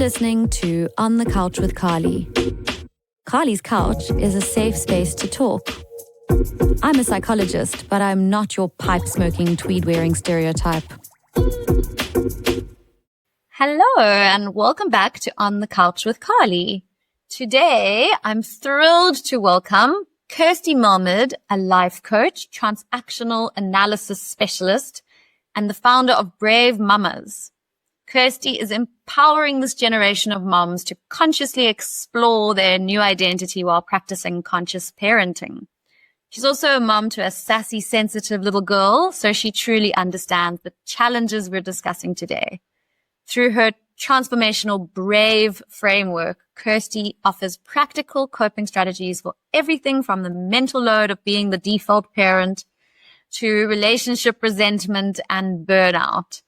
listening to On the Couch with Carly. Carly's Couch is a safe space to talk. I'm a psychologist, but I'm not your pipe-smoking, tweed-wearing stereotype. Hello, and welcome back to On the Couch with Carly. Today, I'm thrilled to welcome Kirsty Melmed, a life coach, transactional analysis specialist, and the founder of Brave Mamas. Kirsty is empowering this generation of moms to consciously explore their new identity while practicing conscious parenting. She's also a mom to a sassy, sensitive little girl, so she truly understands the challenges we're discussing today. Through her transformational Brave framework, Kirsty offers practical coping strategies for everything from the mental load of being the default parent to relationship resentment and burnout.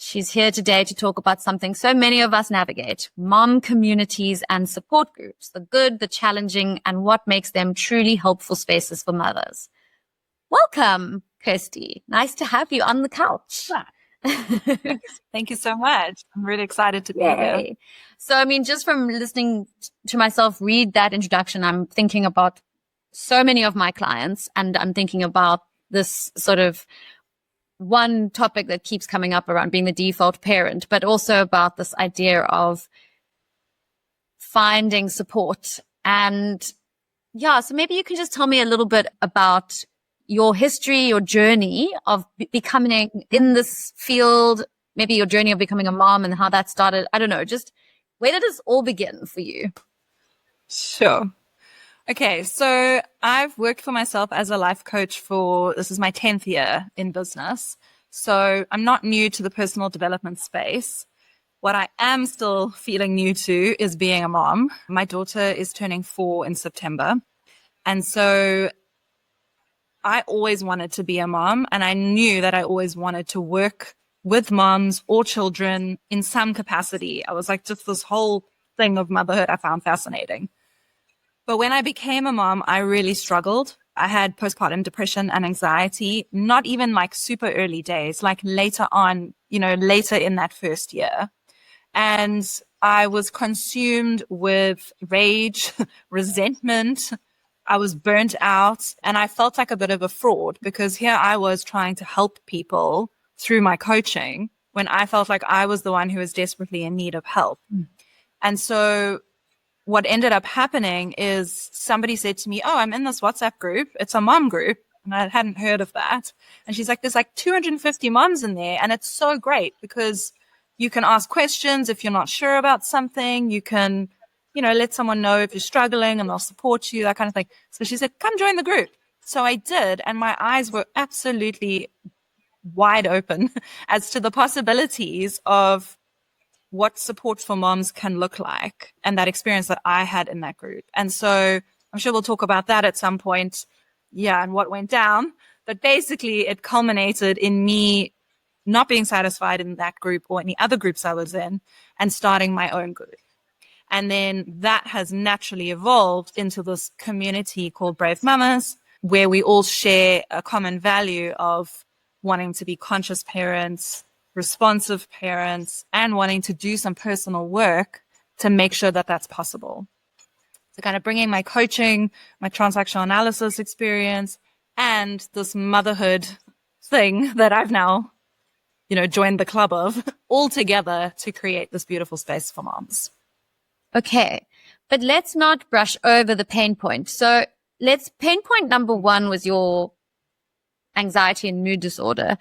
She's here today to talk about something so many of us navigate: mom communities and support groups, the good, the challenging, and what makes them truly helpful spaces for mothers. Welcome, Kirsty. Nice to have you on the couch. Thank you so much. I'm really excited to be here. So, just from listening to myself read that introduction, I'm thinking about so many of my clients, and I'm thinking about this sort of one topic that keeps coming up around being the default parent, but also about this idea of finding support. And so maybe you can just tell me a little bit about your history, your journey of becoming in this field, maybe your journey of becoming a mom and how that started. I don't know, just where did this all begin for you? Sure. Okay, so I've worked for myself as a life coach this is my 10th year in business. So I'm not new to the personal development space. What I am still feeling new to is being a mom. My daughter is turning 4 in September. And so I always wanted to be a mom, and I knew that I always wanted to work with moms or children in some capacity. I was like, just this whole thing of motherhood I found fascinating. But when I became a mom, I really struggled. I had postpartum depression and anxiety, not even like super early days, like later on, later in that first year. And I was consumed with rage, resentment. I was burnt out, and I felt like a bit of a fraud because here I was trying to help people through my coaching when I felt like I was the one who was desperately in need of help. And so what ended up happening is somebody said to me, "Oh, I'm in this WhatsApp group. It's a mom group." And I hadn't heard of that. And she's like, "There's like 250 moms in there. And it's so great because you can ask questions if you're not sure about something. You can, let someone know if you're struggling and they'll support you, that kind of thing." So she said, "Come join the group." So I did. And my eyes were absolutely wide open as to the possibilities of what support for moms can look like and that experience that I had in that group. And so I'm sure we'll talk about that at some point. And what went down. But basically it culminated in me not being satisfied in that group or any other groups I was in and starting my own group. And then that has naturally evolved into this community called Brave Mamas, where we all share a common value of wanting to be conscious parents, responsive parents, and wanting to do some personal work to make sure that that's possible. So kind of bringing my coaching, my transactional analysis experience, and this motherhood thing that I've now, joined the club of, all together to create this beautiful space for moms. Okay, but let's not brush over the pain point. So pain point number 1 was your anxiety and mood disorder.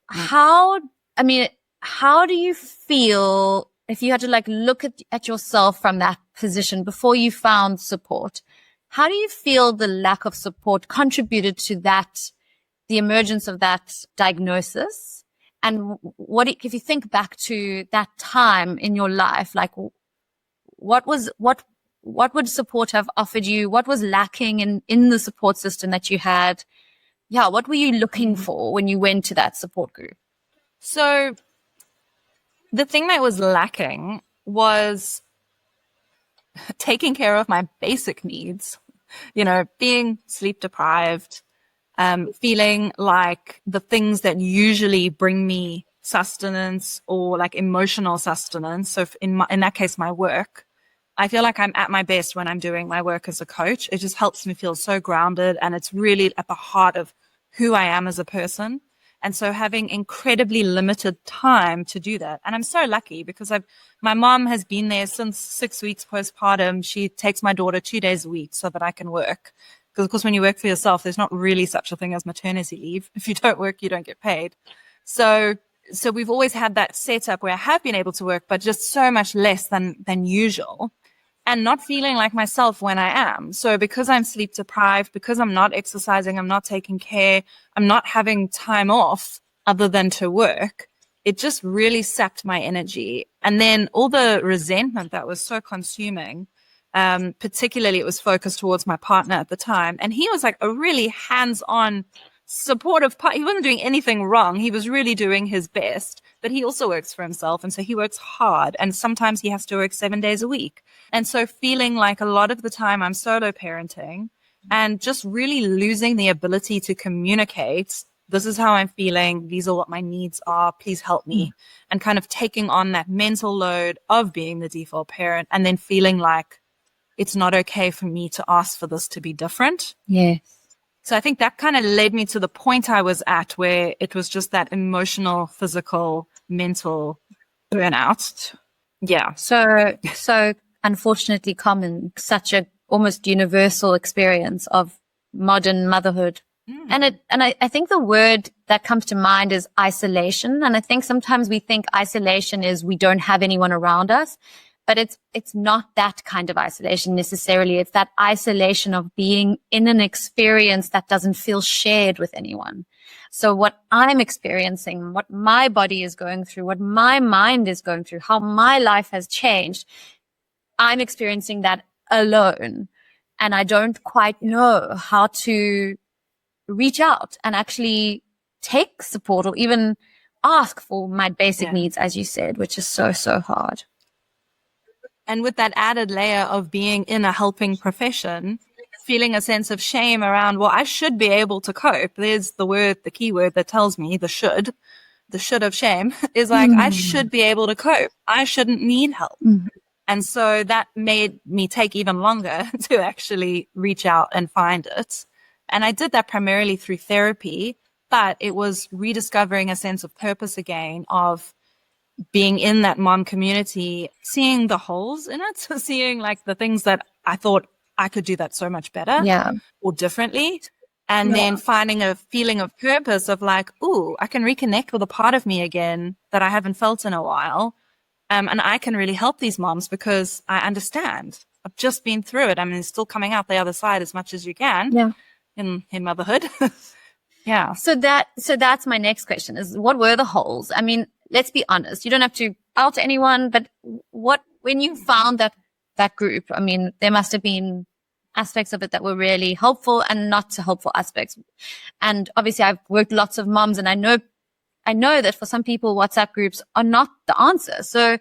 How do you feel if you had to look at yourself from that position before you found support? How do you feel the lack of support contributed to that, the emergence of that diagnosis? And if you think back to that time in your life, what would support have offered you? What was lacking in the support system that you had? What were you looking for when you went to that support group? So the thing that was lacking was taking care of my basic needs, being sleep deprived, feeling like the things that usually bring me sustenance or like emotional sustenance. So in that case, my work, I feel like I'm at my best when I'm doing my work as a coach. It just helps me feel so grounded, and it's really at the heart of who I am as a person. And so having incredibly limited time to do that. And I'm so lucky because my mom has been there since 6 weeks postpartum. She takes my daughter 2 days a week so that I can work. Because of course, when you work for yourself, there's not really such a thing as maternity leave. If you don't work, you don't get paid. So we've always had that setup where I have been able to work, but just so much less than usual. And not feeling like myself when I am. So because I'm sleep deprived, because I'm not exercising, I'm not taking care, I'm not having time off other than to work, it just really sapped my energy. And then all the resentment that was so consuming, particularly it was focused towards my partner at the time. And he was like a really hands-on, supportive part. He wasn't doing anything wrong. He was really doing his best, but he also works for himself. And so he works hard, and sometimes he has to work 7 days a week. And so feeling like a lot of the time I'm solo parenting and just really losing the ability to communicate. This is how I'm feeling. These are what my needs are. Please help me. And kind of taking on that mental load of being the default parent, and then feeling like it's not okay for me to ask for this to be different. Yes. So I think that kind of led me to the point I was at where it was just that emotional, physical, mental burnout. Yeah. So unfortunately common, such a almost universal experience of modern motherhood. And I think the word that comes to mind is isolation. And I think sometimes we think isolation is we don't have anyone around us. But it's not that kind of isolation necessarily. It's that isolation of being in an experience that doesn't feel shared with anyone. So what I'm experiencing, what my body is going through, what my mind is going through, how my life has changed, I'm experiencing that alone. And I don't quite know how to reach out and actually take support or even ask for my basic needs, as you said, which is so, so hard. And with that added layer of being in a helping profession, feeling a sense of shame around, well, I should be able to cope. There's the key word that tells me the should of shame is like, I should be able to cope. I shouldn't need help. And so that made me take even longer to actually reach out and find it. And I did that primarily through therapy, but it was rediscovering a sense of purpose again, of being in that mom community, seeing the holes in it, seeing like the things that I thought I could do that so much better or differently. And then finding a feeling of purpose of like, ooh, I can reconnect with a part of me again that I haven't felt in a while. And I can really help these moms because I understand. I've just been through it. I mean, it's still coming out the other side as much as you can in motherhood. So that's my next question is, what were the holes? I mean, let's be honest. You don't have to out anyone, but when you found that group, I mean, there must have been aspects of it that were really helpful and not so helpful aspects. And obviously I've worked with lots of moms, and I know that for some people, WhatsApp groups are not the answer. So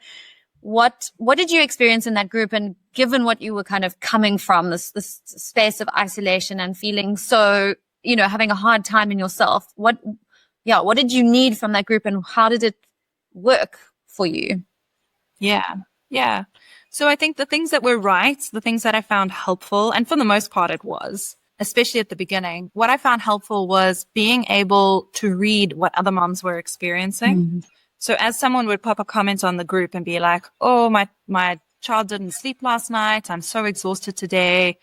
what did you experience in that group? And given what you were kind of coming from, this space of isolation and feeling so, having a hard time in yourself, what did you need from that group, and how did it work for you? Yeah. So I think the things that were right, the things that I found helpful, and for the most part it was, especially at the beginning, what I found helpful was being able to read what other moms were experiencing. So as someone would pop a comment on the group and be like, oh, my child didn't sleep last night, I'm so exhausted today,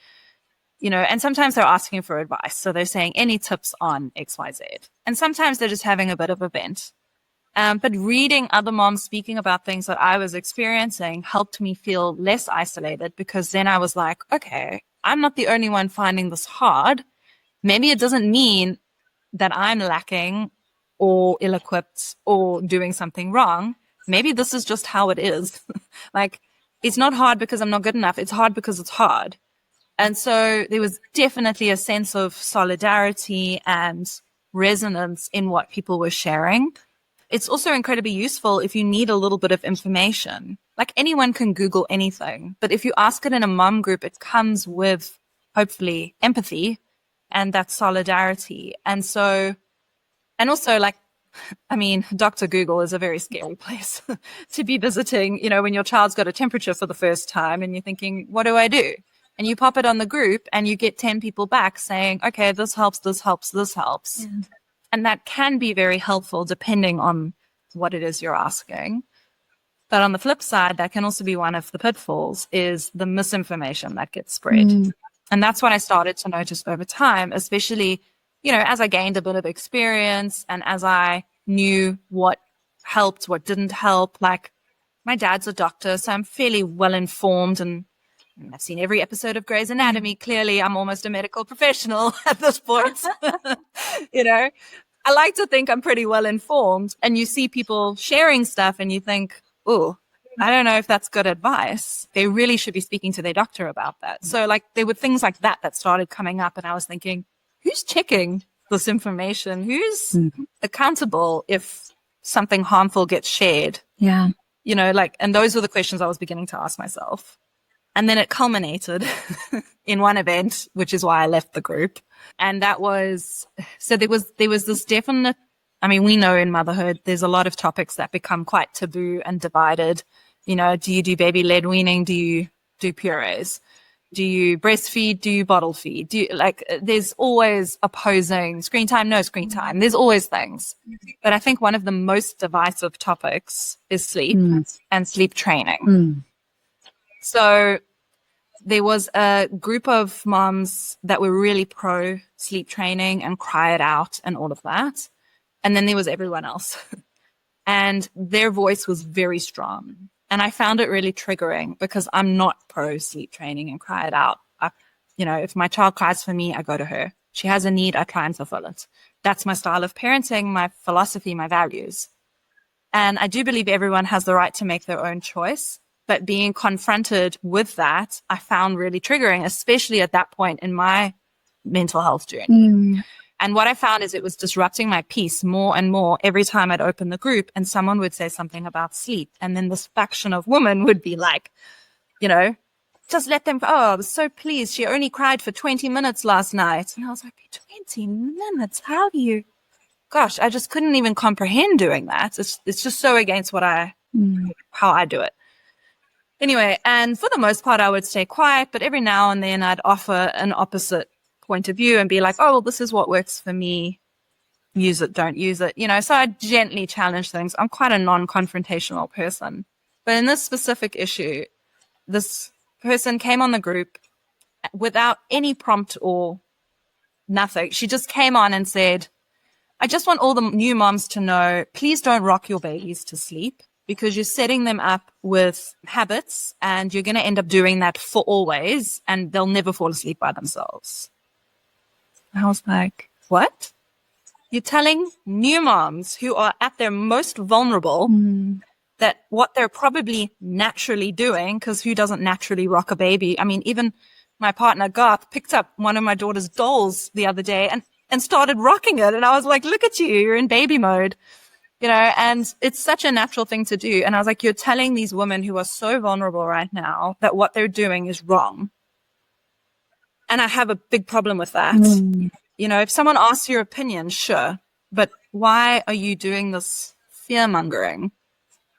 and sometimes they're asking for advice. So they're saying, any tips on XYZ? And sometimes they're just having a bit of a vent. But reading other moms speaking about things that I was experiencing helped me feel less isolated, because then I was like, okay, I'm not the only one finding this hard. Maybe it doesn't mean that I'm lacking or ill-equipped or doing something wrong. Maybe this is just how it is. Like, it's not hard because I'm not good enough. It's hard because it's hard. And so there was definitely a sense of solidarity and resonance in what people were sharing. It's also incredibly useful if you need a little bit of information. Like, anyone can Google anything, but if you ask it in a mom group, it comes with hopefully empathy and that solidarity. And also like I mean, Dr. Google is a very scary place to be visiting, when your child's got a temperature for the first time and you're thinking, what do I do? And you pop it on the group and you get 10 people back saying, okay, this helps, this helps, this helps. Yeah. And that can be very helpful depending on what it is you're asking. But on the flip side, that can also be one of the pitfalls is the misinformation that gets spread. And that's what I started to notice over time, especially, as I gained a bit of experience and as I knew what helped, what didn't help. Like, my dad's a doctor, so I'm fairly well informed and I've seen every episode of Grey's Anatomy. Clearly, I'm almost a medical professional at this point. I like to think I'm pretty well informed, and you see people sharing stuff and you think, oh, I don't know if that's good advice. They really should be speaking to their doctor about that. So there were things like that started coming up, and I was thinking, who's checking this information? Who's accountable if something harmful gets shared? Yeah. And those were the questions I was beginning to ask myself. And then it culminated in one event, which is why I left the group. And that was, so there was this definite, we know in motherhood, there's a lot of topics that become quite taboo and divided. Do you do baby-led weaning? Do you do purees? Do you breastfeed? Do you bottle feed? There's always opposing screen time, no screen time. There's always things. But I think one of the most divisive topics is sleep and sleep training. So there was a group of moms that were really pro sleep training and cry it out and all of that. And then there was everyone else. And their voice was very strong. And I found it really triggering because I'm not pro sleep training and cry it out. If my child cries for me, I go to her. She has a need, I try and fulfill it. That's my style of parenting, my philosophy, my values. And I do believe everyone has the right to make their own choice. But being confronted with that, I found really triggering, especially at that point in my mental health journey. And what I found is it was disrupting my peace more and more every time I'd open the group and someone would say something about sleep. And then this faction of women would be like, just let them, I was so pleased. She only cried for 20 minutes last night. And I was like, 20 minutes? How do you? Gosh, I just couldn't even comprehend doing that. It's just so against how I do it. Anyway, and for the most part, I would stay quiet, but every now and then I'd offer an opposite point of view and be like, oh, well, this is what works for me. Use it, don't use it. So I gently challenge things. I'm quite a non-confrontational person. But in this specific issue, this person came on the group without any prompt or nothing. She just came on and said, I just want all the new moms to know, please don't rock your babies to sleep, because you're setting them up with habits and you're going to end up doing that for always and they'll never fall asleep by themselves. I was like, what? You're telling new moms who are at their most vulnerable that what they're probably naturally doing, because who doesn't naturally rock a baby? Even my partner, Garth, picked up one of my daughter's dolls the other day and started rocking it. And I was like, look at you, you're in baby mode. And it's such a natural thing to do. And I was like, you're telling these women who are so vulnerable right now that what they're doing is wrong. And I have a big problem with that. If someone asks your opinion, sure. But why are you doing this fear mongering?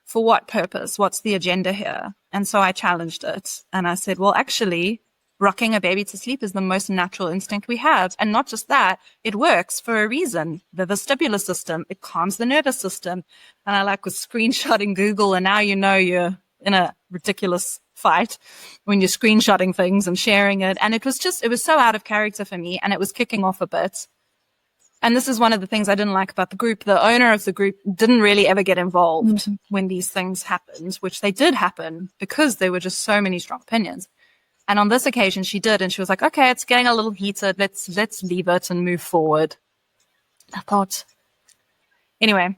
For what purpose? What's the agenda here? And so I challenged it. And I said, well, actually, rocking a baby to sleep is the most natural instinct we have. And not just that, it works for a reason. The vestibular system, it calms the nervous system. And I was screenshotting Google, and now you're in a ridiculous fight when you're screenshotting things and sharing it. And it was so out of character for me, and it was kicking off a bit. And this is one of the things I didn't like about the group. The owner of the group didn't really ever get involved when these things happened, which they did happen because there were just so many strong opinions. And on this occasion, she did. And she was like, okay, it's getting a little heated. Let's leave it and move forward. I thought, anyway,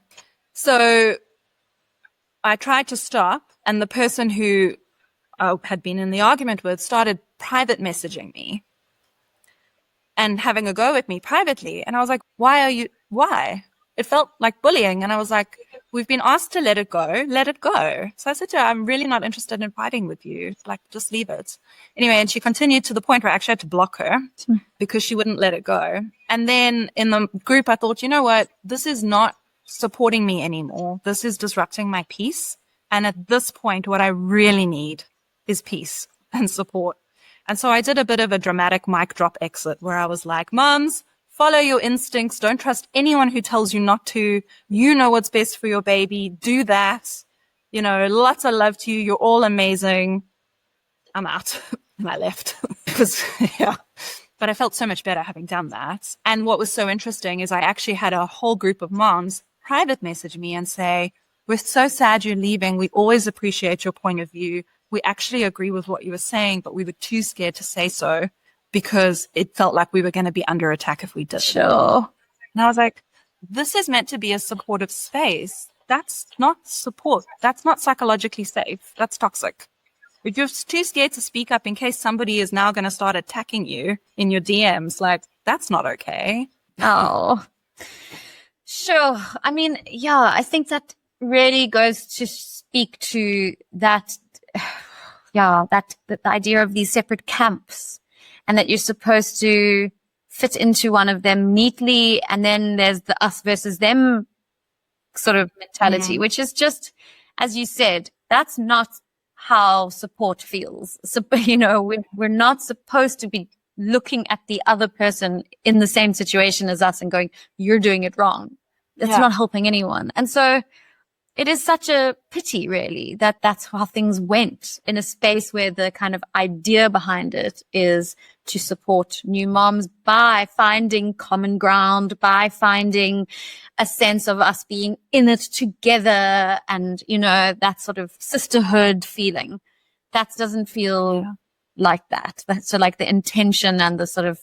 so I tried to stop. And the person who I had been in the argument with started private messaging me and having a go at me privately. And I was like, why? It felt like bullying. And I was like, we've been asked to let it go. Let it go. So I said to her, I'm really not interested in fighting with you. Just leave it. Anyway, and she continued to the point where I actually had to block her because she wouldn't let it go. And then in the group, I thought, you know what? This is not supporting me anymore. This is disrupting my peace. And at this point, what I really need is peace and support. And so I did a bit of a dramatic mic drop exit where I was like, moms, follow your instincts. Don't trust anyone who tells you not to. You know what's best for your baby. Do that. You know, lots of love to you. You're all amazing. I'm out. And I left because, yeah. But I felt so much better having done that. And what was so interesting is I actually had a whole group of moms private message me and say, we're so sad you're leaving. We always appreciate your point of view. We actually agree with what you were saying, but we were too scared to say so because it felt like we were going to be under attack if we did. Sure. And I was like, this is meant to be a supportive space. That's not support. That's not psychologically safe. That's toxic. If you're too scared to speak up in case somebody is now going to start attacking you in your DMs, like, that's not okay. Oh, sure. I mean, yeah, I think that really goes to speak to that, yeah, that the idea of these separate camps and that you're supposed to fit into one of them neatly. And then there's the us versus them sort of mentality, which is just, as you said, that's not how support feels. So, you know, we're not supposed to be looking at the other person in the same situation as us and going, you're doing it wrong. It's not helping anyone. And so it is such a pity, really, that that's how things went in a space where the kind of idea behind it is to support new moms by finding common ground, by finding a sense of us being in it together and, you know, that sort of sisterhood feeling. That doesn't feel like that. So like the intention and the sort of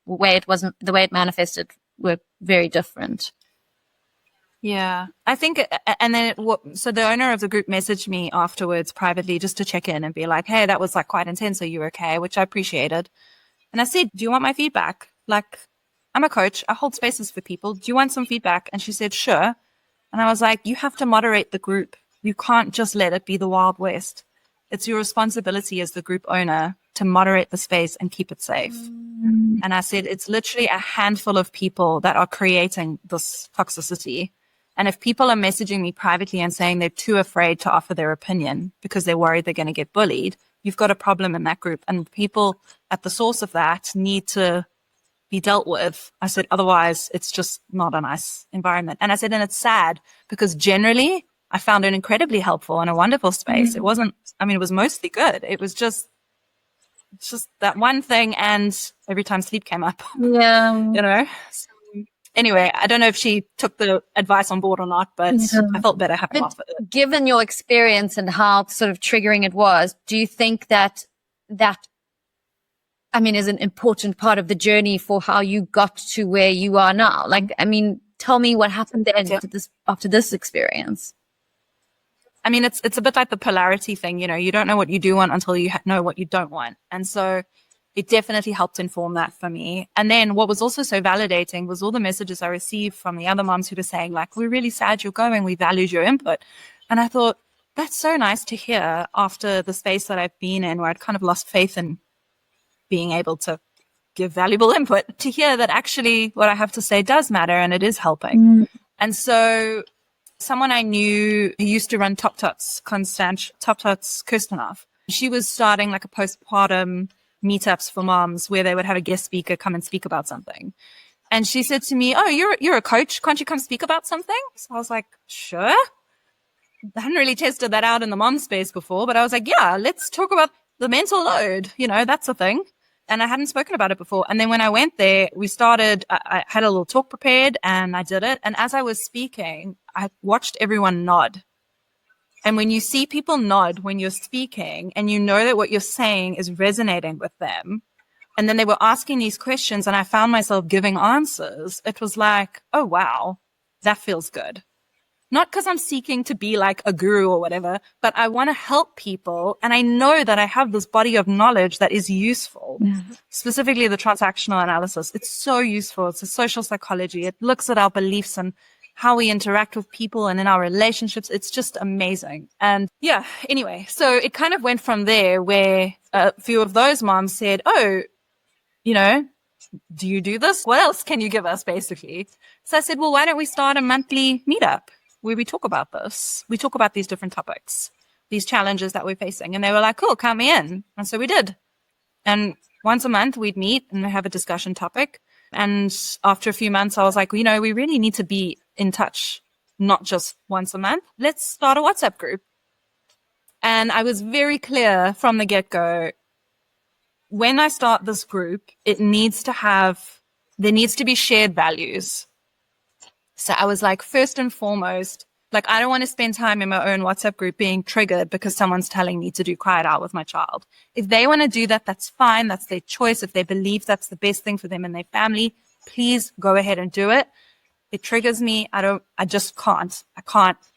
way it manifested were very different. Yeah, I think, and then so the owner of the group messaged me afterwards privately just to check in and be like, hey, that was like quite intense. Are you okay? Which I appreciated. And I said, do you want my feedback? Like, I'm a coach. I hold spaces for people. Do you want some feedback? And she said, sure. And I was like, you have to moderate the group. You can't just let it be the Wild West. It's your responsibility as the group owner to moderate the space and keep it safe. And I said, it's literally a handful of people that are creating this toxicity. And if people are messaging me privately and saying they're too afraid to offer their opinion because they're worried they're going to get bullied, you've got a problem in that group. And people at the source of that need to be dealt with. I said, otherwise it's just not a nice environment. And I said, and it's sad because generally I found it incredibly helpful and a wonderful space. It wasn't, I mean, it was mostly good. It was just that one thing. And every time sleep came up, Yeah. you know, anyway, I don't know if she took the advice on board or not, but I felt better having offered it. Given your experience and how sort of triggering it was, do you think that I mean, is an important part of the journey for how you got to where you are now? Like, I mean, tell me what happened then after this experience. I mean, it's a bit like the polarity thing, you know, you don't know what you do want until you know what you don't want. And so it definitely helped inform that for me. And then what was also so validating was all the messages I received from the other moms who were saying, like, we're really sad you're going. We valued your input. And I thought, that's so nice to hear after the space that I've been in where I'd kind of lost faith in being able to give valuable input, to hear that actually what I have to say does matter and it is helping. And so someone I knew who used to run Top Tots, Kirsten, she was starting like a postpartum meetups for moms where they would have a guest speaker come and speak about something. And she said to me, oh, you're a coach. Can't you come speak about something? So I was like, sure. I hadn't really tested that out in the mom space before, but I was like, yeah, let's talk about the mental load. You know, that's a thing. And I hadn't spoken about it before. And then when I went there, I had a little talk prepared and I did it. And as I was speaking, I watched everyone nod. And when you see people nod when you're speaking and you know that what you're saying is resonating with them, and then they were asking these questions and I found myself giving answers, it was like, oh, wow, that feels good. Not because I'm seeking to be like a guru or whatever, but I want to help people. And I know that I have this body of knowledge that is useful, specifically the transactional analysis. It's so useful. It's a social psychology. It looks at our beliefs and how we interact with people and in our relationships. It's just amazing. And yeah, anyway, so it kind of went from there where a few of those moms said, oh, you know, do you do this? What else can you give us, basically? So I said, well, why don't we start a monthly meetup where we talk about this? We talk about these different topics, these challenges that we're facing. And they were like, cool, count me in. And so we did. And once a month we'd meet and have a discussion topic. And after a few months, I was like, we really need to be in touch, not just once a month. Let's start a WhatsApp group. And I was very clear from the get-go, when I start this group, there needs to be shared values. So I was like, first and foremost, like, I don't want to spend time in my own WhatsApp group being triggered because someone's telling me to do quiet hour with my child. If they want to do that, that's fine. That's their choice. If they believe that's the best thing for them and their family, please go ahead and do it. It triggers me. I just can't.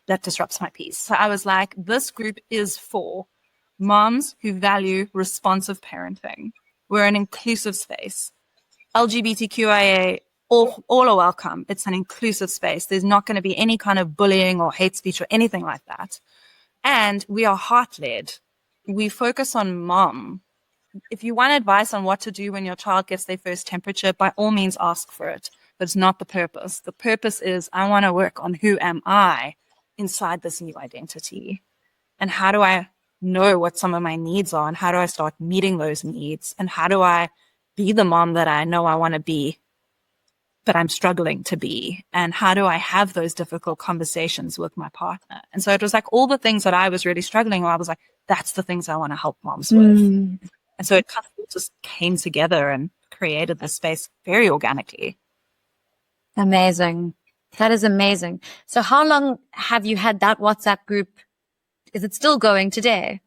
That disrupts my peace. So I was like, this group is for moms who value responsive parenting. We're an inclusive space. LGBTQIA, all are welcome. It's an inclusive space. There's not going to be any kind of bullying or hate speech or anything like that. And we are heart-led. We focus on mom. If you want advice on what to do when your child gets their first temperature, by all means ask for it. But it's not the purpose. The purpose is, I want to work on who am I inside this new identity. And how do I know what some of my needs are, and how do I start meeting those needs, and how do I be the mom that I know I want to be, but I'm struggling to be, and how do I have those difficult conversations with my partner? And so it was like all the things that I was really struggling with. I was like, that's the things I want to help moms with. And so it kind of just came together and created this space very organically. Amazing. That is amazing. So how long have you had that WhatsApp group? Is it still going today?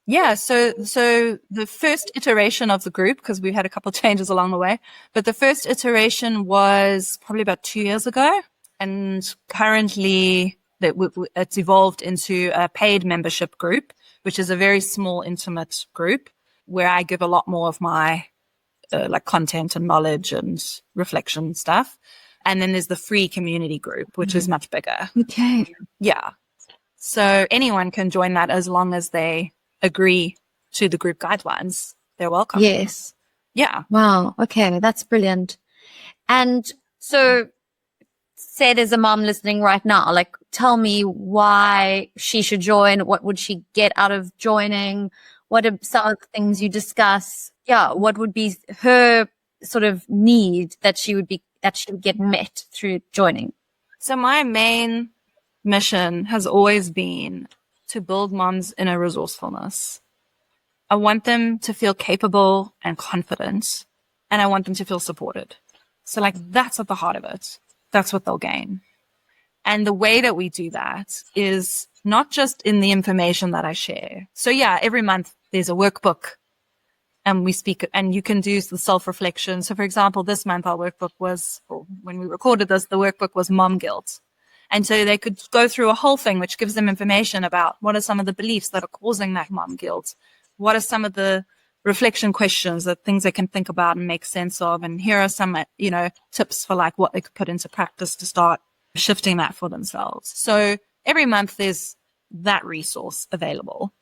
Yeah. So the first iteration of the group, because we've had a couple of changes along the way, but the first iteration was probably about 2 years ago. And currently it's evolved into a paid membership group, which is a very small, intimate group where I give a lot more of my like content and knowledge and reflection stuff. And then there's the free community group, which is much bigger. Okay. Yeah. So anyone can join that as long as they agree to the group guidelines. They're welcome. Yes. Yeah. Wow. Okay. That's brilliant. And so say there's a mom listening right now, like, tell me why she should join. What would she get out of joining? What are some of the things you discuss? Yeah. What would be her sort of need that she would get met through joining? So my main mission has always been to build moms' inner resourcefulness. I want them to feel capable and confident, and I want them to feel supported. So like, that's at the heart of it. That's what they'll gain. And the way that we do that is not just in the information that I share. So yeah, every month there's a workbook and we speak, and you can do the self-reflection. So for example, this month our workbook was, or when we recorded this, the workbook was mom guilt. And so they could go through a whole thing, which gives them information about what are some of the beliefs that are causing that mom guilt. What are some of the reflection questions, that things they can think about and make sense of. And here are some, tips for like what they could put into practice to start shifting that for themselves. So every month there's that resource available.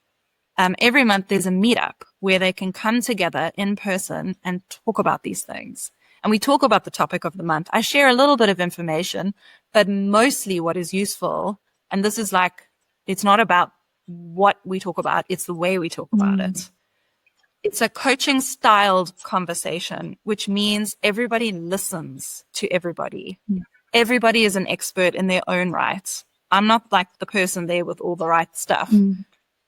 Every month there's a meetup where they can come together in person and talk about these things. And we talk about the topic of the month. I share a little bit of information, but mostly what is useful, and this is like, it's not about what we talk about, it's the way we talk about it. It's a coaching styled conversation, which means everybody listens to everybody. Everybody is an expert in their own right. I'm not like the person there with all the right stuff.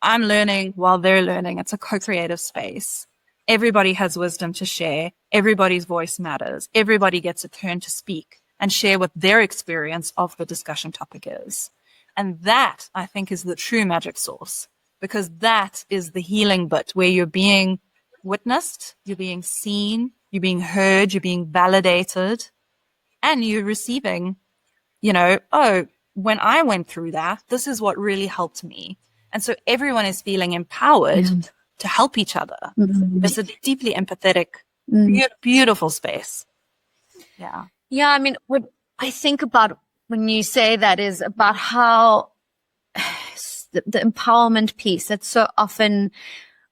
I'm learning while they're learning. It's a co-creative space. Everybody has wisdom to share. Everybody's voice matters. Everybody gets a turn to speak and share what their experience of the discussion topic is. And that, I think, is the true magic source, because that is the healing bit where you're being witnessed, you're being seen, you're being heard, you're being validated, and you're receiving, oh, when I went through that, this is what really helped me. And so everyone is feeling empowered to help each other. It's a deeply empathetic, beautiful space. Yeah. Yeah. I mean, what I think about when you say that is about how the empowerment piece that's so often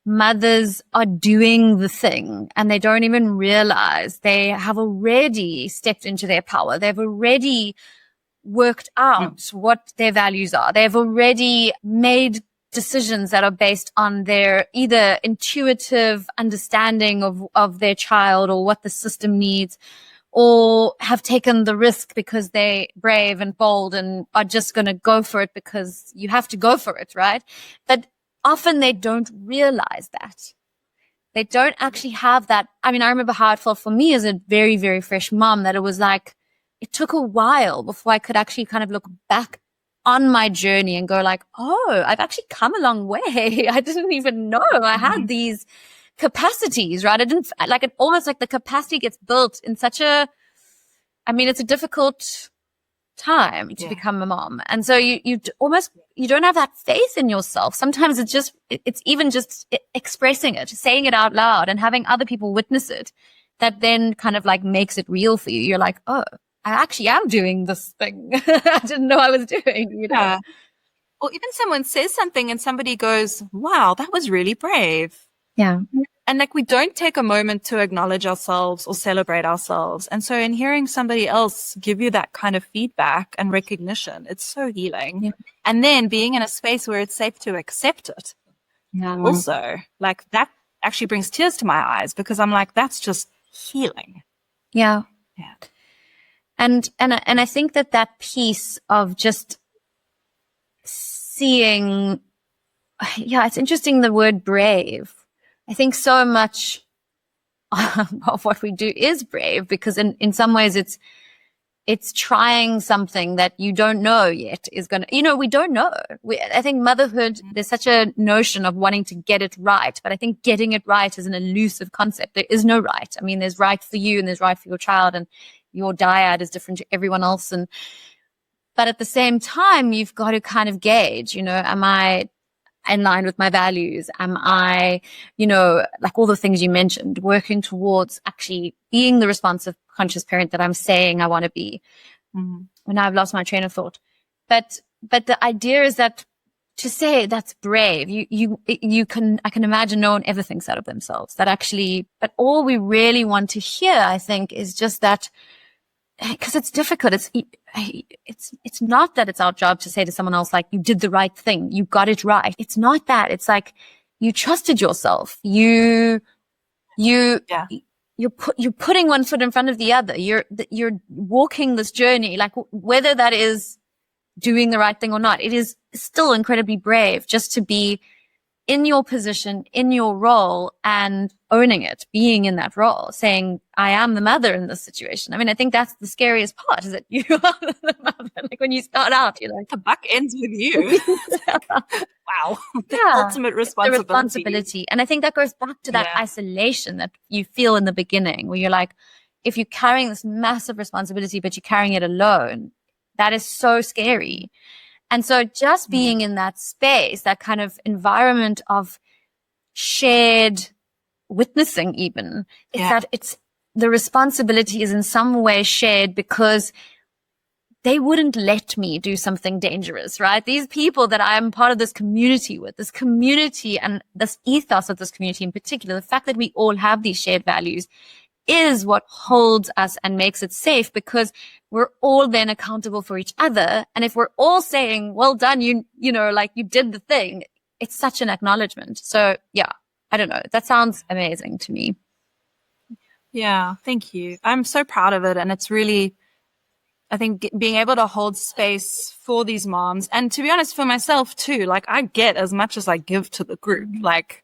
mothers are doing the thing and they don't even realize they have already stepped into their power. They've already worked out what their values are. They've already made decisions that are based on their either intuitive understanding of their child or what the system needs, or have taken the risk because they're brave and bold and are just going to go for it because you have to go for it, right? But often they don't realize that. They don't actually have that. I mean, I remember how it felt for me as a very, very fresh mom, that it was like, it took a while before I could actually kind of look back on my journey and go like, oh, I've actually come a long way. I didn't even know I had these capacities, right? I didn't like it, almost like the capacity gets built in such a, I mean, it's a difficult time to become a mom. And so you don't have that faith in yourself. Sometimes it's even just expressing it, saying it out loud and having other people witness it, that then kind of like makes it real for you. You're like, oh, I actually am doing this thing I didn't know I was doing, you know? Yeah. Or even someone says something and somebody goes, wow, that was really brave. Yeah. And like, we don't take a moment to acknowledge ourselves or celebrate ourselves. And so in hearing somebody else give you that kind of feedback and recognition, it's so healing. Yeah. And then being in a space where it's safe to accept it. Yeah. Also, like, that actually brings tears to my eyes, because I'm like, that's just healing. Yeah. Yeah. And I think that piece of just seeing, yeah, it's interesting, the word brave. I think so much of what we do is brave, because in some ways it's trying something that you don't know yet is going to, we don't know. I think motherhood, there's such a notion of wanting to get it right, but I think getting it right is an elusive concept. There is no right. I mean, there's right for you and there's right for your child, and your dyad is different to everyone else. But at the same time, you've got to kind of gauge, am I in line with my values? Am I, like all the things you mentioned, working towards actually being the responsive, conscious parent that I'm saying I want to be? When I've lost my train of thought. But the idea is that to say that's brave, I can imagine no one ever thinks that of themselves, that actually, but all we really want to hear, I think, is just that, because it's difficult. It's not that it's our job to say to someone else, like, you did the right thing, you got it right. It's not that. It's like, you trusted yourself. You're putting one foot in front of the other. You're walking this journey, like, whether that is doing the right thing or not, it is still incredibly brave just to be in your position, in your role, and owning it, being in that role, saying, I am the mother in this situation. I mean, I think that's the scariest part, is that you are the mother. Like, when you start out, you're like, the buck ends with you. Wow. The ultimate responsibility. The responsibility. And I think that goes back to that isolation that you feel in the beginning, where you're like, if you're carrying this massive responsibility, but you're carrying it alone, that is so scary. And so just being in that space, that kind of environment of shared witnessing, even, it's that the responsibility is in some way shared, because they wouldn't let me do something dangerous, right? These people that I'm part of this community with, this community and this ethos of this community in particular, the fact that we all have these shared values is what holds us and makes it safe, because we're all then accountable for each other. And if we're all saying, well done, you like, you did the thing, it's such an acknowledgement. So yeah, I don't know. That sounds amazing to me. Yeah. Thank you. I'm so proud of it. And it's really, I think, being able to hold space for these moms, and to be honest, for myself too, like, I get as much as I give to the group. Like,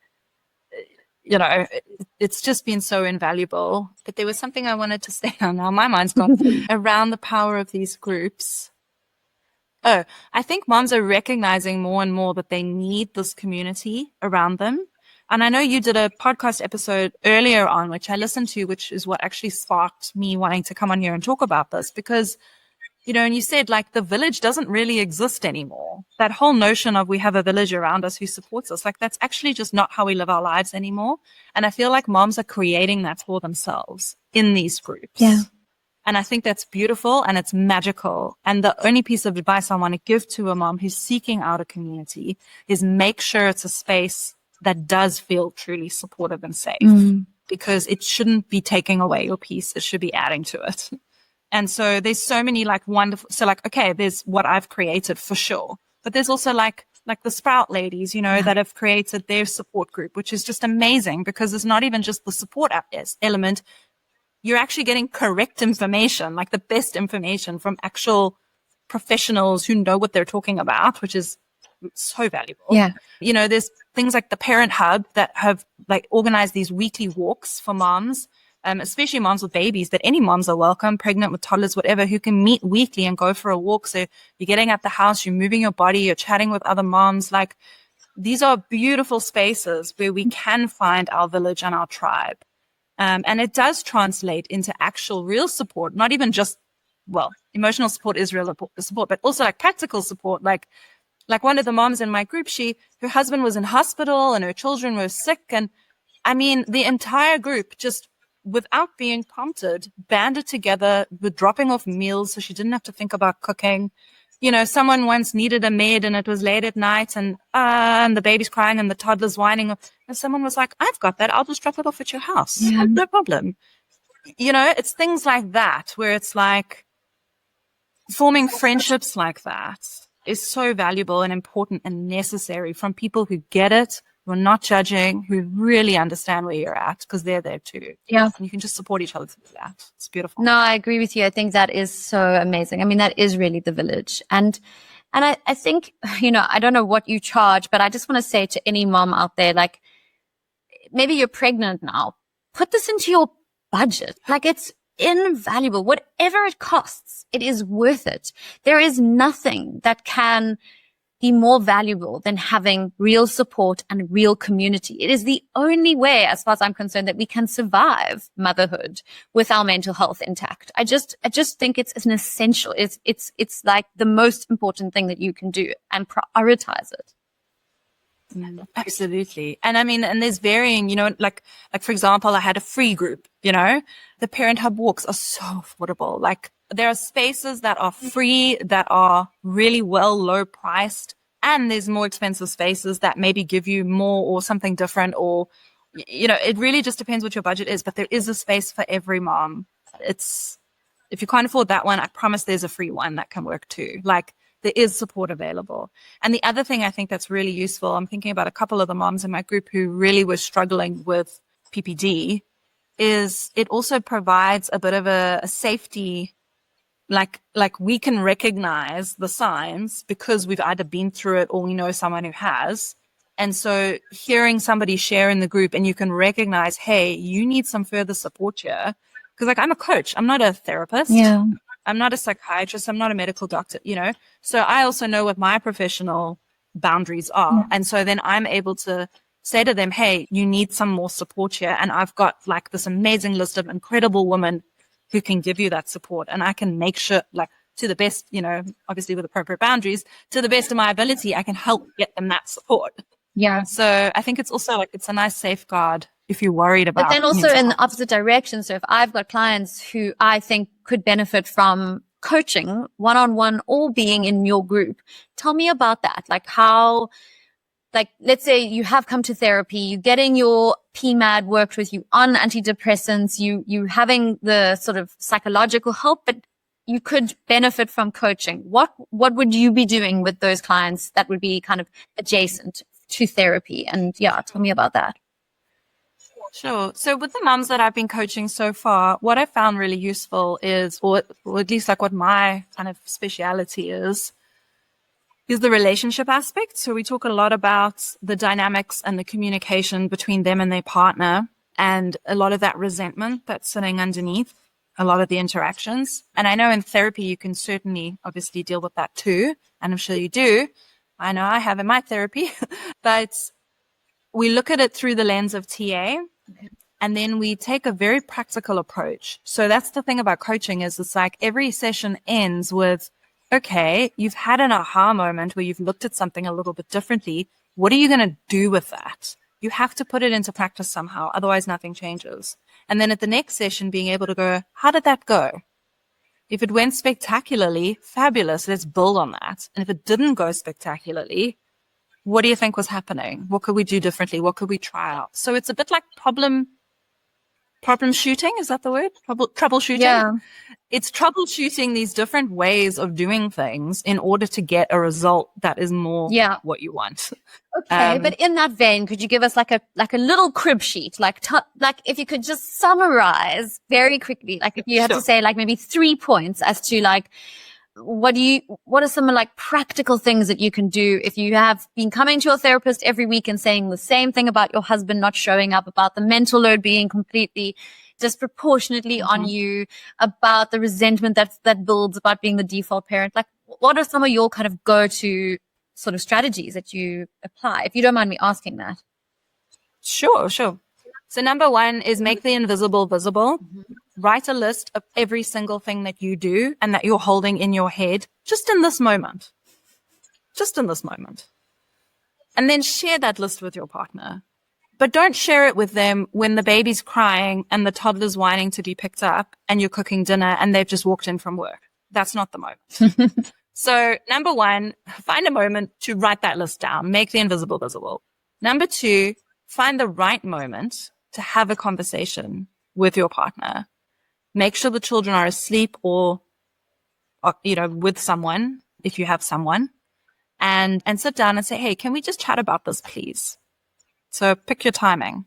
it's just been so invaluable. But there was something I wanted to say on, now my mind's gone, around the power of these groups. Oh, I think moms are recognizing more and more that they need this community around them. And I know you did a podcast episode earlier on, which I listened to, which is what actually sparked me wanting to come on here and talk about this, because, and you said, like, the village doesn't really exist anymore. That whole notion of we have a village around us who supports us, like, that's actually just not how we live our lives anymore. And I feel like moms are creating that for themselves in these groups. Yeah. And I think that's beautiful and it's magical. And the only piece of advice I want to give to a mom who's seeking out a community is make sure it's a space that does feel truly supportive and safe, because it shouldn't be taking away your peace. It should be adding to it. And so there's so many like wonderful, so like, okay, there's what I've created for sure, but there's also like the Sprout ladies, you know, that have created their support group, which is just amazing, because it's not even just the support element. You're actually getting correct information, like the best information from actual professionals who know what they're talking about, which is so valuable. Yeah. You know, there's things like the Parent Hub that have like organized these weekly walks for moms, especially moms with babies, but any moms are welcome, pregnant with toddlers, whatever, who can meet weekly and go for a walk. So you're getting at the house, you're moving your body, you're chatting with other moms. Like, these are beautiful spaces where we can find our village and our tribe. And it does translate into actual real support, not even just, well, emotional support is real support, but also like practical support. Like one of the moms in my group, her husband was in hospital and her children were sick. And I mean, the entire group, just without being prompted, banded together with dropping off meals so she didn't have to think about cooking. You know, someone once needed a maid and it was late at night and the baby's crying and the toddler's whining. And someone was like, I've got that. I'll just drop it off at your house. Yeah. No problem. You know, it's things like that where it's like forming friendships like that is so valuable and important and necessary from people who get it, who are not judging, who really understand where you're at, because they're there too. Yeah. And you can just support each other through that. It's beautiful. No, I agree with you. I think that is so amazing. I mean, that is really the village. And I think, you know, I don't know what you charge, but I just want to say to any mom out there, like, maybe you're pregnant now, put this into your budget. Like, it's invaluable. Whatever it costs, it is worth it. There is nothing that can be more valuable than having real support and real community. It is the only way, as far as I'm concerned, that we can survive motherhood with our mental health intact. I just think it's an essential. It's like the most important thing that you can do, and prioritize it. Absolutely. And I mean, and there's varying, you know, like for example, I had a free group, you know, the Parent Hub walks are so affordable. Like, there are spaces that are free, that are really low priced, and there's more expensive spaces that maybe give you more or something different, or, you know, it really just depends what your budget is, but there is a space for every mom. If you can't afford that one, I promise there's a free one that can work too. Like, there is support available. And the other thing I think that's really useful, I'm thinking about a couple of the moms in my group who really were struggling with PPD, is it also provides a bit of a safety. Like we can recognize the signs because we've either been through it or we know someone who has. And so hearing somebody share in the group, and you can recognize, hey, you need some further support here. Because like, I'm a coach, I'm not a therapist. Yeah. I'm not a psychiatrist. I'm not a medical doctor, you know? So I also know what my professional boundaries are. Yeah. And so then I'm able to say to them, hey, you need some more support here. And I've got like this amazing list of incredible women who can give you that support. And I can make sure, like, to the best, you know, obviously with appropriate boundaries, to the best of my ability, I can help get them that support. Yeah. So I think it's also like, it's a nice safeguard if you're worried about. But then also in the opposite direction. So if I've got clients who I think could benefit from coaching one-on-one or being in your group, tell me about that. Like, how, like, let's say you have come to therapy, you're getting your PMAD worked with you on antidepressants, you having the sort of psychological help, but you could benefit from coaching. What would you be doing with those clients that would be kind of adjacent to therapy? And yeah, tell me about that. Sure. So with the moms that I've been coaching so far, what I found really useful is, or at least like what my kind of speciality is the relationship aspect. So we talk a lot about the dynamics and the communication between them and their partner, and a lot of that resentment that's sitting underneath a lot of the interactions. And I know in therapy, you can certainly obviously deal with that too. And I'm sure you do. I know I have in my therapy, but we look at it through the lens of TA. And then we take a very practical approach. So that's the thing about coaching, is it's like every session ends with, okay, you've had an aha moment where you've looked at something a little bit differently. What are you going to do with that? You have to put it into practice somehow. Otherwise, nothing changes. And then at the next session, being able to go, how did that go? If it went spectacularly, fabulous. Let's build on that. And if it didn't go spectacularly, What do you think was happening? What could we do differently? What could we try out? So it's a bit like problem shooting. Is that the word? Troubleshooting? Yeah. It's troubleshooting these different ways of doing things in order to get a result that is more what you want. Okay, but in that vein, could you give us like a little crib sheet, like if you could just summarize very quickly, like if you had to say like maybe 3 points as to like what are some like practical things that you can do if you have been coming to your therapist every week and saying the same thing about your husband not showing up, about the mental load being completely disproportionately on you, about the resentment that builds about being the default parent. Like, what are some of your kind of go-to sort of strategies that you apply, if you don't mind me asking that? Sure. So number 1 is make the invisible visible. Write a list of every single thing that you do and that you're holding in your head just in this moment. And then share that list with your partner. But don't share it with them when the baby's crying and the toddler's whining to be picked up and you're cooking dinner and they've just walked in from work. That's not the moment. So number 1, find a moment to write that list down. Make the invisible visible. Number 2, find the right moment to have a conversation with your partner. Make sure the children are asleep or with someone, if you have someone, and sit down and say, hey, can we just chat about this, please? So pick your timing.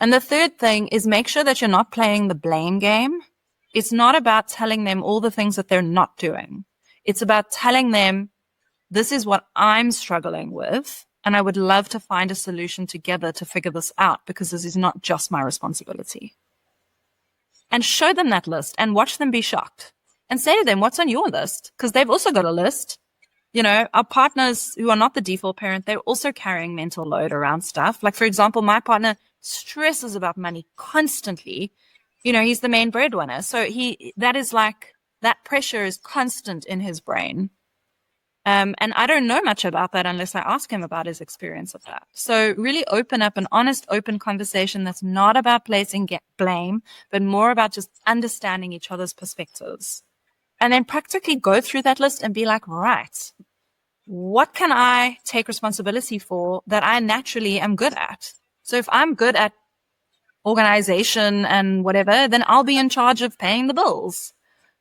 And the third thing is make sure that you're not playing the blame game. It's not about telling them all the things that they're not doing. It's about telling them, this is what I'm struggling with, and I would love to find a solution together to figure this out, because this is not just my responsibility. And show them that list and watch them be shocked. And say to them, what's on your list? Because they've also got a list. Our partners who are not the default parent, they're also carrying mental load around stuff. Like, for example, my partner stresses about money constantly. He's the main breadwinner. So that pressure is constant in his brain. And I don't know much about that unless I ask him about his experience of that. So really open up an honest, open conversation that's not about placing blame, but more about just understanding each other's perspectives. And then practically go through that list and be like, right, what can I take responsibility for that I naturally am good at? So if I'm good at organization and whatever, then I'll be in charge of paying the bills,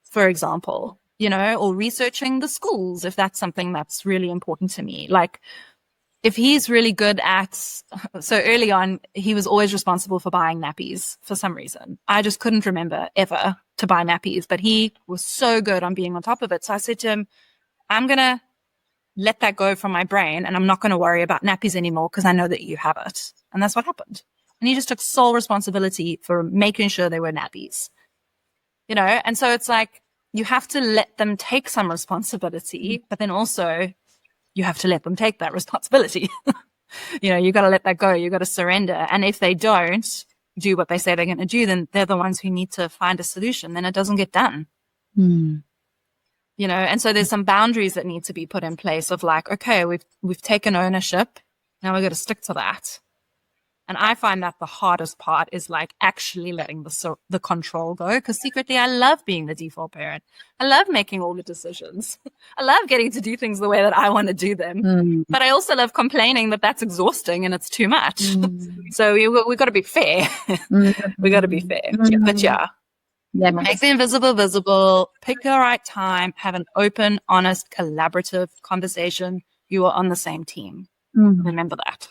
for example, or researching the schools if that's something that's really important to me. Like, if he's really good at, so early on, he was always responsible for buying nappies for some reason. I just couldn't remember ever to buy nappies, but he was so good on being on top of it. So I said to him, I'm going to let that go from my brain and I'm not going to worry about nappies anymore because I know that you have it. And that's what happened. And he just took sole responsibility for making sure they were nappies, and so it's like, you have to let them take some responsibility, but then also you have to let them take that responsibility. You got to let that go. You got to surrender. And if they don't do what they say they're going to do, then they're the ones who need to find a solution. Then it doesn't get done. And so there's some boundaries that need to be put in place of like, okay, we've taken ownership. Now we've got to stick to that. And I find that the hardest part is like actually letting the control go, because secretly I love being the default parent. I love making all the decisions. I love getting to do things the way that I want to do them. But I also love complaining that that's exhausting and it's too much. So we got to be fair. We got to be fair. But make the invisible visible, pick the right time, have an open, honest, collaborative conversation. You are on the same team. Remember that.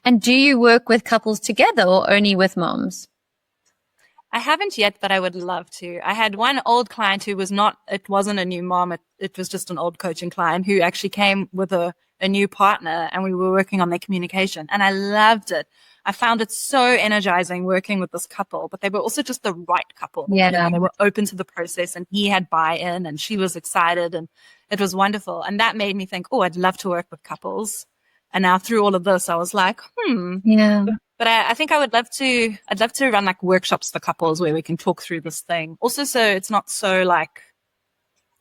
And do you work with couples together or only with moms? I haven't yet, but I would love to. I had one old client who it wasn't a new mom. It was just an old coaching client who actually came with a new partner, and we were working on their communication, and I loved it. I found it so energizing working with this couple, but they were also just the right couple. Yeah. They were open to the process, and he had buy-in and she was excited, and it was wonderful. And that made me think, oh, I'd love to work with couples. And now through all of this, I was like, Yeah. But I think I'd love to run like workshops for couples where we can talk through this thing. Also, so it's not so like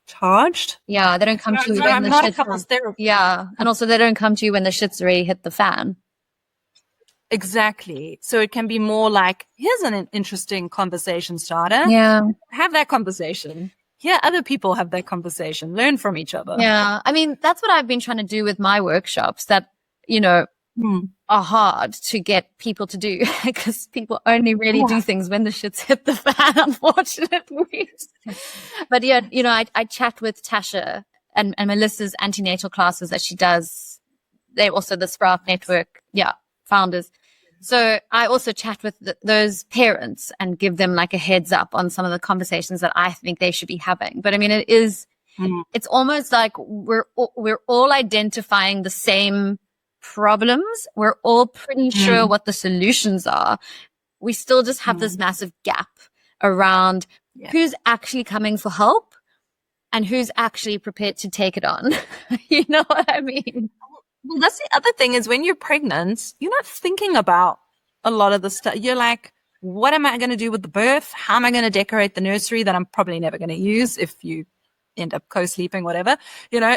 charged. Yeah. They don't come to you when the shit's couples therapy. Yeah. And also they don't come to you when the shit's already hit the fan. Exactly. So it can be more like, here's an interesting conversation starter. Yeah. Have that conversation. hear other people have that conversation, learn from each other. Yeah. I mean, that's what I've been trying to do with my workshops that, are hard to get people to do because people only really do things when the shit's hit the fan, unfortunately. But yeah, I chat with Tasha and Melissa's antenatal classes that she does. They're also the Sprout Network, founders. So I also chat with those parents and give them like a heads up on some of the conversations that I think they should be having. But I mean, it's almost like we're all identifying the same problems. We're all pretty sure what the solutions are. We still just have this massive gap around who's actually coming for help and who's actually prepared to take it on. You know what I mean? Well, that's the other thing is when you're pregnant, you're not thinking about a lot of the stuff. You're like, what am I going to do with the birth? How am I going to decorate the nursery that I'm probably never going to use if you end up co-sleeping, whatever,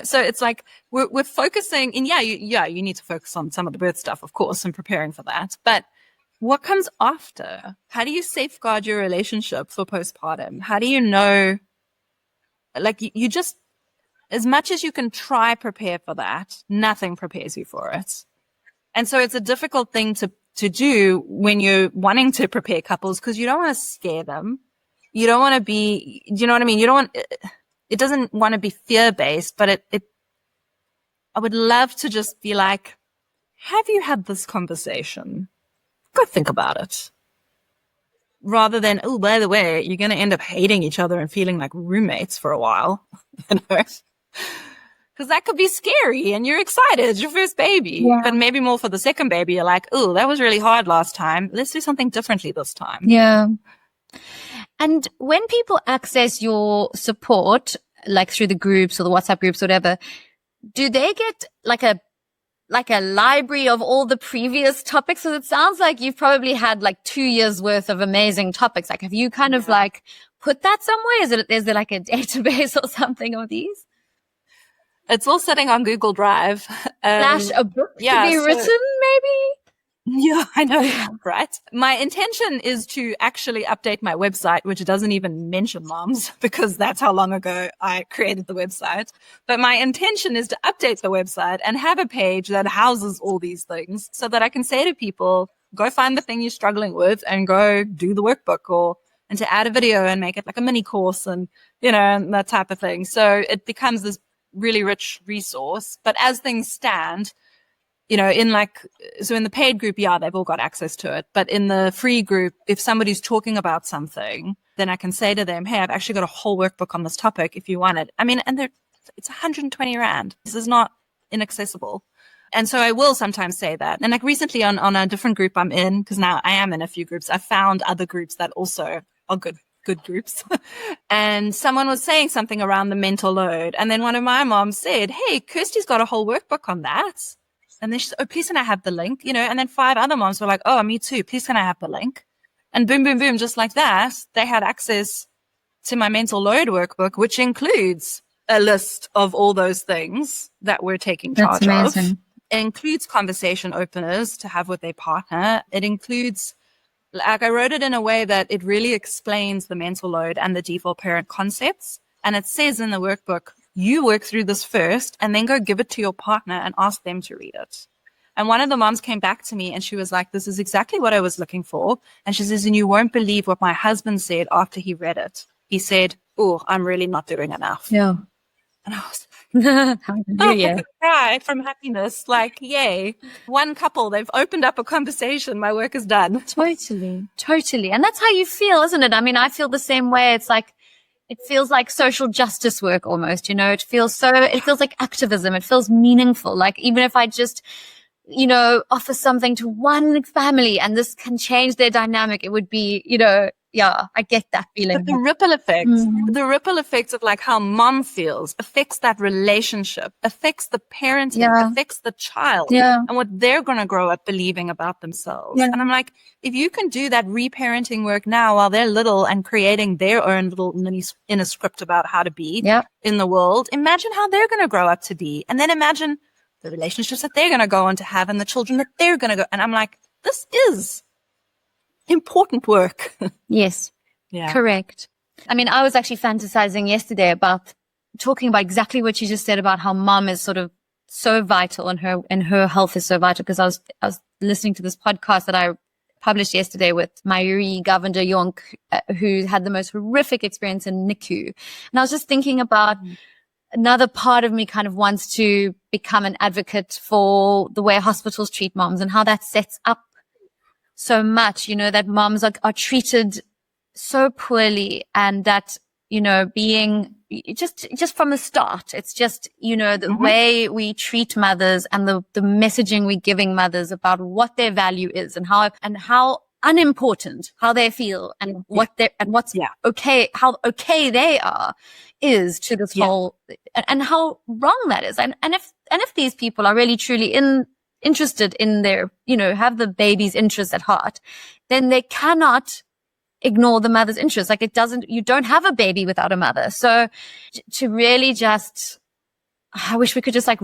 So it's like we're focusing, and you need to focus on some of the birth stuff, of course, and preparing for that. But what comes after? How do you safeguard your relationship for postpartum? How do you know, like you just, as much as you can try prepare for that, nothing prepares you for it. And so it's a difficult thing to do when you're wanting to prepare couples because you don't want to scare them. You don't want to be, you know what I mean? You don't want, it doesn't want to be fear-based, but I would love to just be like, have you had this conversation? Go think about it. Rather than, oh, by the way, you're going to end up hating each other and feeling like roommates for a while, Because that could be scary and you're excited. It's your first baby. Yeah. But maybe more for the second baby. You're like, oh, that was really hard last time. Let's do something differently this time. Yeah. And when people access your support, like through the groups or the WhatsApp groups, or whatever, do they get like a library of all the previous topics? So it sounds like you've probably had like 2 years worth of amazing topics. Like, have you kind of like put that somewhere? Is there like a database or something of these? It's all sitting on Google Drive. Slash a book to be written, maybe? Yeah, I know, right? My intention is to actually update my website, which doesn't even mention moms because that's how long ago I created the website. But my intention is to update the website and have a page that houses all these things so that I can say to people, go find the thing you're struggling with and go do the workbook and to add a video and make it like a mini course and, and that type of thing. So it becomes this really rich resource. But as things stand, in the paid group, they've all got access to it. But in the free group, if somebody's talking about something, then I can say to them, hey, I've actually got a whole workbook on this topic if you want it. I mean, and it's 120 Rand. This is not inaccessible. And so I will sometimes say that. And like recently on a different group I'm in, because now I am in a few groups, I found other groups that also are good groups. And someone was saying something around the mental load. And then one of my moms said, hey, Kirsty's got a whole workbook on that. And then she said, oh, please can I have the link? And then 5 other moms were like, oh, me too. Please can I have the link? And boom, boom, boom, just like that, they had access to my mental load workbook, which includes a list of all those things that we're taking charge of. It includes conversation openers to have with their partner. It includes, like, I wrote it in a way that it really explains the mental load and the default parent concepts. And it says in the workbook, you work through this first and then go give it to your partner and ask them to read it. And one of the moms came back to me and she was like, this is exactly what I was looking for. And she says, and you won't believe what my husband said after he read it. He said, oh, I'm really not doing enough. Yeah. And I was like, I could cry from happiness. Like, yay. One couple, they've opened up a conversation. My work is done. Totally. And that's how you feel, isn't it? I mean, I feel the same way. It's like, it feels like social justice work almost, it feels like activism. It feels meaningful. Like even if I just, offer something to one family and this can change their dynamic, it would be, I get that feeling. But the ripple effects of like how mom feels affects that relationship, affects the parenting, affects the child and what they're going to grow up believing about themselves. And I'm like, if you can do that reparenting work now while they're little and creating their own little mini inner script about how to be in the world, imagine how they're going to grow up to be. And then imagine the relationships that they're going to go on to have and the children that they're going to go. And I'm like, this is important work. Yes. Correct. I mean, I was actually fantasizing yesterday about talking about exactly what you just said about how mom is sort of so vital and her health is so vital, because I was listening to this podcast that I published yesterday with Mayuri Govender Yonk, who had the most horrific experience in NICU. And I was just thinking about another part of me kind of wants to become an advocate for the way hospitals treat moms and how that sets up so much, that moms are treated so poorly, and that, being just from the start, it's just, the way we treat mothers and the messaging we're giving mothers about what their value is and how unimportant how they feel and what's okay, how okay they are is to this whole, and how wrong that is. And if these people are really truly interested in their, have the baby's interest at heart, then they cannot ignore the mother's interest. Like you don't have a baby without a mother. So to really I wish we could just like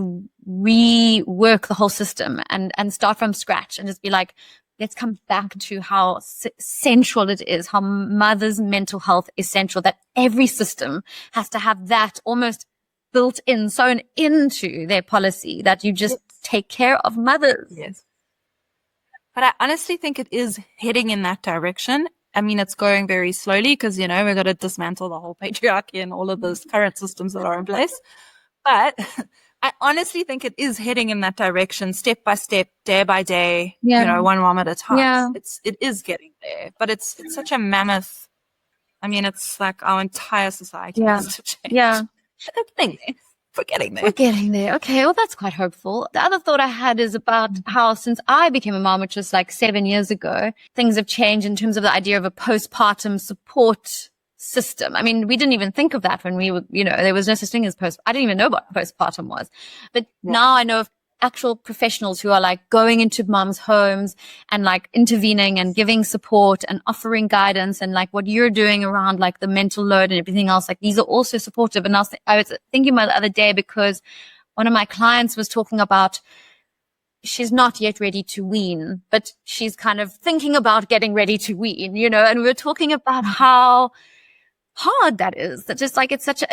rework the whole system and start from scratch and just be like, let's come back to how central it is, how mother's mental health is central, that every system has to have that almost built in, sewn into their policy, that you just take care of mothers. Yes. But I honestly think it is heading in that direction. I mean, it's going very slowly because, we've got to dismantle the whole patriarchy and all of those current systems that are in place. But I honestly think it is heading in that direction, step by step, day by day, one mom at a time. Yeah. It is getting there, but it's such a mammoth. I mean, it's like our entire society has to change. Yeah. We're getting there. We're getting there. Okay. Well, that's quite hopeful. The other thought I had is about how since I became a mom, which was like 7 years ago, things have changed in terms of the idea of a postpartum support system. I mean, we didn't even think of that when we were, there was no such thing as I didn't even know what postpartum was. But now I know of actual professionals who are like going into moms' homes and like intervening and giving support and offering guidance, and like what you're doing around like the mental load and everything else. Like these are also supportive. And I was thinking about the other day because one of my clients was talking about she's not yet ready to wean, but she's kind of thinking about getting ready to wean, and we were talking about how hard that is. That just like, it's such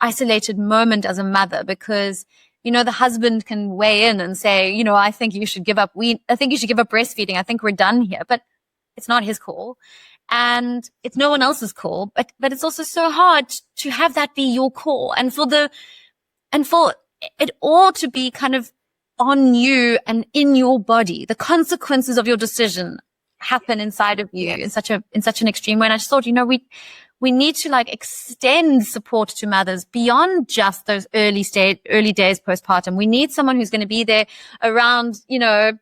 isolated moment as a mother, because, the husband can weigh in and say, I think you should give up breastfeeding. I think we're done here, but it's not his call and it's no one else's call. But it's also so hard to have that be your call, and for it all to be kind of on you and in your body. The consequences of your decision happen inside of you in such an extreme way. And I just thought, we need to like extend support to mothers beyond just those early days postpartum. We need someone who's going to be there around,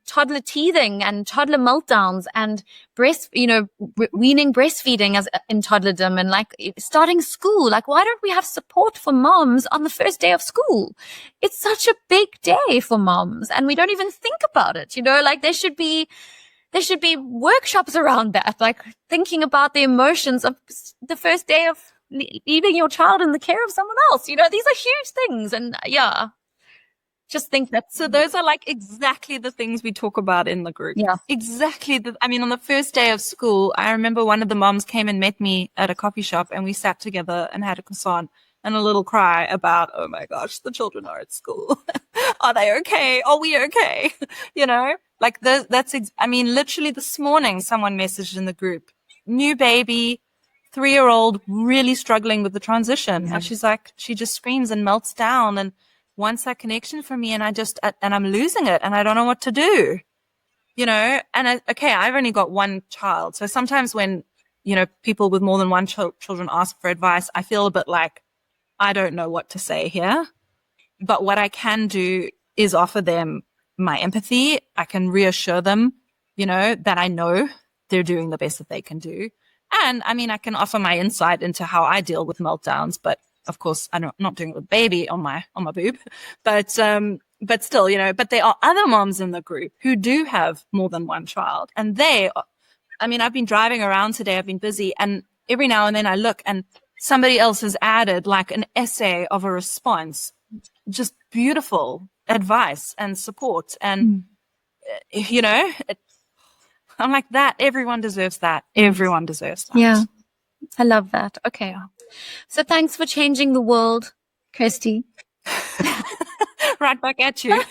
toddler teething and toddler meltdowns and weaning breastfeeding as in toddlerdom, and like starting school. Like, why don't we have support for moms on the first day of school? It's such a big day for moms and we don't even think about it, like there should be workshops around that, like thinking about the emotions of the first day of leaving your child in the care of someone else. These are huge things. And just think that. So those are like exactly the things we talk about in the group. Yeah. Exactly. On the first day of school, I remember one of the moms came and met me at a coffee shop and we sat together and had a croissant and a little cry about, oh my gosh, the children are at school. Are they okay? Are we okay? Like literally this morning, someone messaged in the group, new baby, 3-year-old, really struggling with the transition. And she's like, she just screams and melts down and wants that connection from me. And I'm losing it and I don't know what to do, I've only got one child. So sometimes when, people with more than one children ask for advice, I feel a bit like, I don't know what to say here. But what I can do is offer them my empathy. I can reassure them, that I know they're doing the best that they can do. And I can offer my insight into how I deal with meltdowns, but of course I'm not doing it with baby on my boob, but still, but there are other moms in the group who do have more than one child, and I've been driving around today. I've been busy, and every now and then I look and somebody else has added like an essay of a response, just beautiful advice and support. And, I'm like that. Everyone deserves that. Everyone deserves that. Yeah. I love that. Okay. So thanks for changing the world, Kirsty. Right back at you.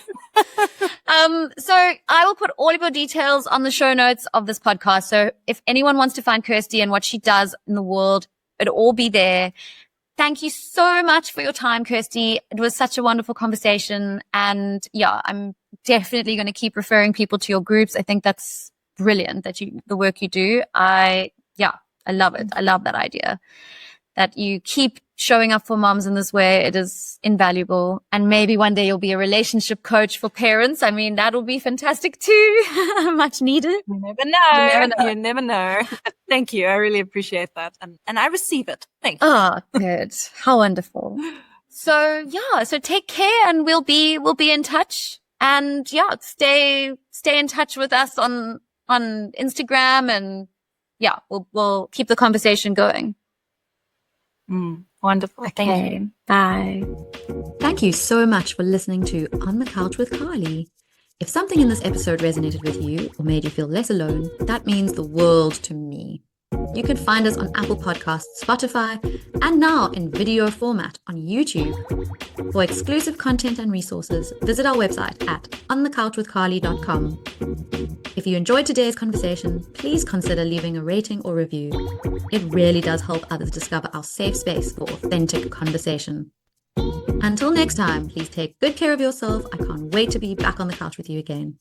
So I will put all of your details on the show notes of this podcast. So if anyone wants to find Kirsty and what she does in the world, it'll all be there. Thank you so much for your time, Kirsty. It was such a wonderful conversation. And yeah, I'm definitely going to keep referring people to your groups. I think that's brilliant the work you do. I love it. I love that idea that you keep showing up for moms in this way. It is invaluable. And maybe one day you'll be a relationship coach for parents. I mean, that'll be fantastic too. Much needed. You never know. You never know. Thank you. I really appreciate that. And I receive it. Thank you. Oh, good. How wonderful. So take care and we'll be in touch. And yeah, stay in touch with us on Instagram, and yeah, we'll keep the conversation going. Wonderful. Okay. Thank you. Bye. Thank you so much for listening to On the Couch with Carly. If something in this episode resonated with you or made you feel less alone, that means the world to me. You can find us on Apple Podcasts, Spotify, and now in video format on YouTube. For exclusive content and resources, visit our website at onthecouchwithcarly.com. If you enjoyed today's conversation, please consider leaving a rating or review. It really does help others discover our safe space for authentic conversation. Until next time, please take good care of yourself. I can't wait to be back on the couch with you again.